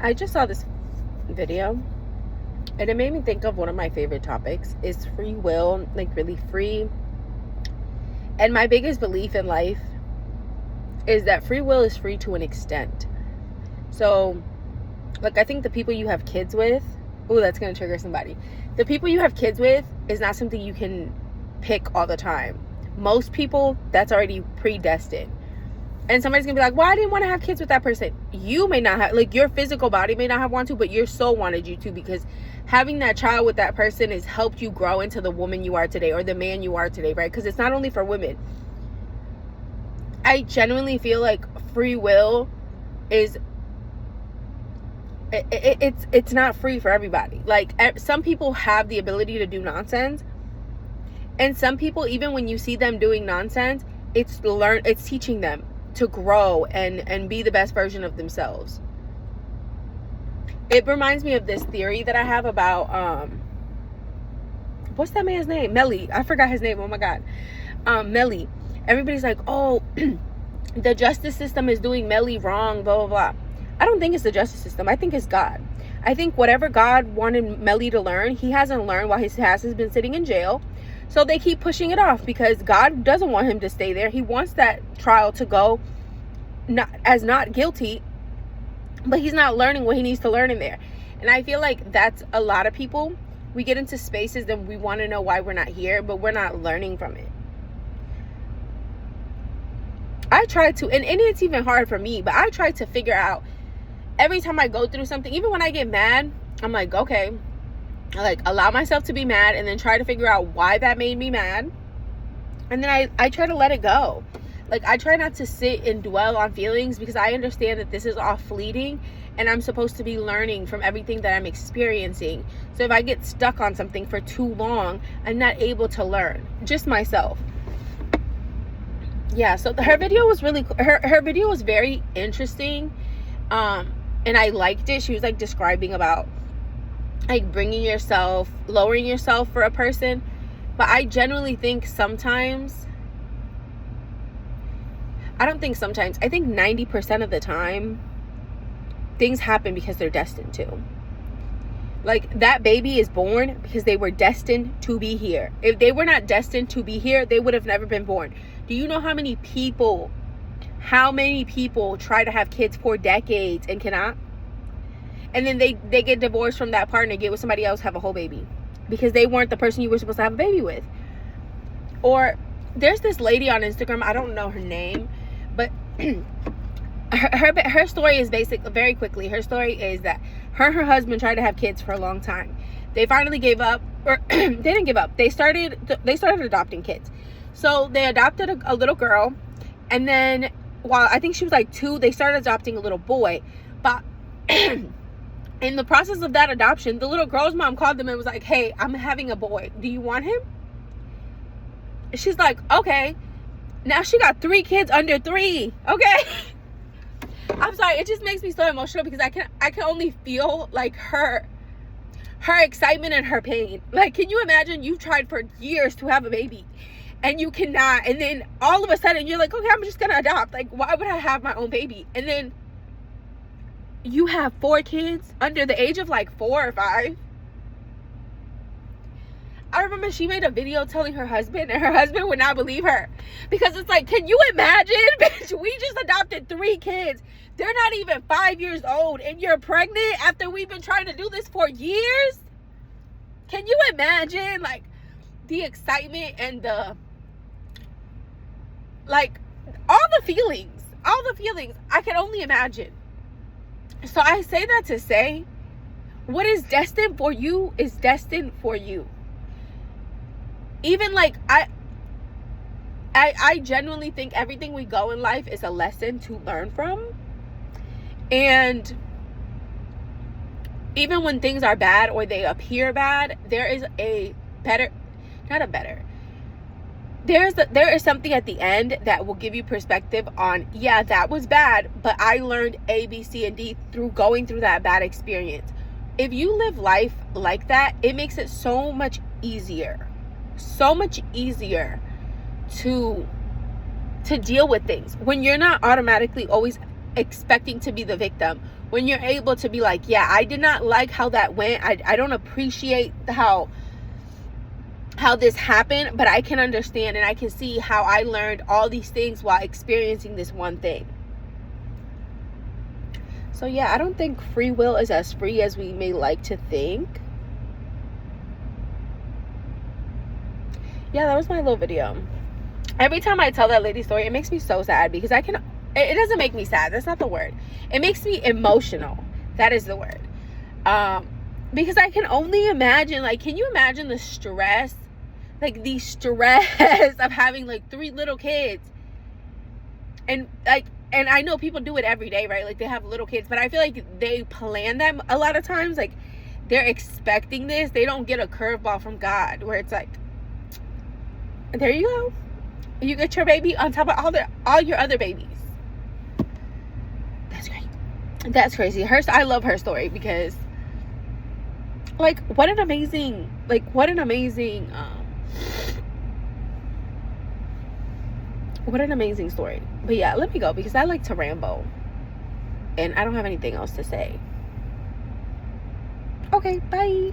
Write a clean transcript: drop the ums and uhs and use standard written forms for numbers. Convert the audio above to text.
I just saw this video and it made me think of one of my favorite topics is free will, like really free. And my biggest belief in life is that free will is free to an extent. So, like, I think the people you have kids with, oh, that's going to trigger somebody. The people you have kids with is not something you can pick all the time. Most people, that's already predestined. And somebody's gonna be like, well, I didn't want to have kids with that person. You may not have, like, your physical body may not have wanted to, but your soul wanted you to, because having that child with that person has helped you grow into the woman you are today, or the man you are today, right? Because it's not only for women. I genuinely feel like free will is it's not free for everybody. Like, some people have the ability to do nonsense, and some people, even when you see them doing nonsense, it's teaching them to grow and be the best version of themselves. It reminds me of this theory that I have about what's that man's name? Melly. I forgot his name. Oh my god. Melly. Everybody's like, oh, the justice system is doing Melly wrong, blah blah blah. I don't think it's the justice system. I think it's God. I think whatever God wanted Melly to learn, he hasn't learned while his ass has been sitting in jail. So they keep pushing it off because God doesn't want him to stay there. He wants that trial to go not guilty, but he's not learning what he needs to learn in there. And I feel like that's a lot of people. We get into spaces and we want to know why we're not here, but we're not learning from it. I try to, and it's even hard for me, but I try to figure out every time I go through something, even when I get mad, I'm like, okay, I like allow myself to be mad and then try to figure out why that made me mad. And then I try to let it go. Like, I try not to sit and dwell on feelings, because I understand that this is all fleeting and I'm supposed to be learning from everything that I'm experiencing. So if I get stuck on something for too long, I'm not able to learn. Just myself. Yeah, so her video was her video was very interesting. And I liked it. She was like describing about like lowering yourself for a person. But I genuinely think sometimes, I don't think sometimes, I think 90% of the time, things happen because they're destined to. Like, that baby is born because they were destined to be here. If they were not destined to be here, they would have never been born. Do you know how many people try to have kids for decades and cannot? And then they get divorced from that partner, get with somebody else, have a whole baby, because they weren't the person you were supposed to have a baby with. Or there's this lady on Instagram, I don't know her name, but her story is very quickly, her story is that her and her husband tried to have kids for a long time. They finally gave up, or they didn't give up. They started adopting kids. So they adopted a little girl, and then while I think she was like 2, they started adopting a little boy. But in the process of that adoption, the little girl's mom called them and was like, hey, I'm having a boy. Do you want him? She's like, okay. Now she got 3 kids under 3. Okay. I'm sorry. It just makes me so emotional, because I can only feel like her excitement and her pain. Like, can you imagine you've tried for years to have a baby and you cannot, and then all of a sudden you're like, okay, I'm just gonna adopt. Like, why would I have my own baby? And then you have 4 kids under the age of like 4 or 5. I remember she made a video telling her husband, and her husband would not believe her, because it's like, can you imagine, bitch, we just adopted 3 kids. They're not even 5 years old, and you're pregnant after we've been trying to do this for years. Can you imagine, like, the excitement and the, like, all the feelings I can only imagine. So I say that to say, what is destined for you is destined for you. Even like, I genuinely think everything we go in life is a lesson to learn from. And even when things are bad or they appear bad, there is there is something at the end that will give you perspective on, yeah, that was bad, but I learned A, B, C, and D through going through that bad experience. If you live life like that, it makes it so much easier to deal with things when you're not automatically always expecting to be the victim. When you're able to be like, yeah, I did not like how that went. I don't appreciate how this happened, but I can understand and I can see how I learned all these things while experiencing this one thing. So yeah, I don't think free will is as free as we may like to think. Yeah, that was my little video. Every time I tell that lady story, it makes me so sad because it doesn't make me sad. That's not the word. It makes me emotional. That is the word. Because I can only imagine, like, can you imagine the stress? Like, the stress of having, like, 3 little kids. And, like, and I know people do it every day, right? Like, they have little kids. But I feel like they plan that a lot of times. Like, they're expecting this. They don't get a curveball from God where it's like, there you go. You get your baby on top of all your other babies. That's great. That's crazy. I love her story because, like, what an amazing story. But yeah, let me go because I like to ramble and I don't have anything else to say. Okay, bye.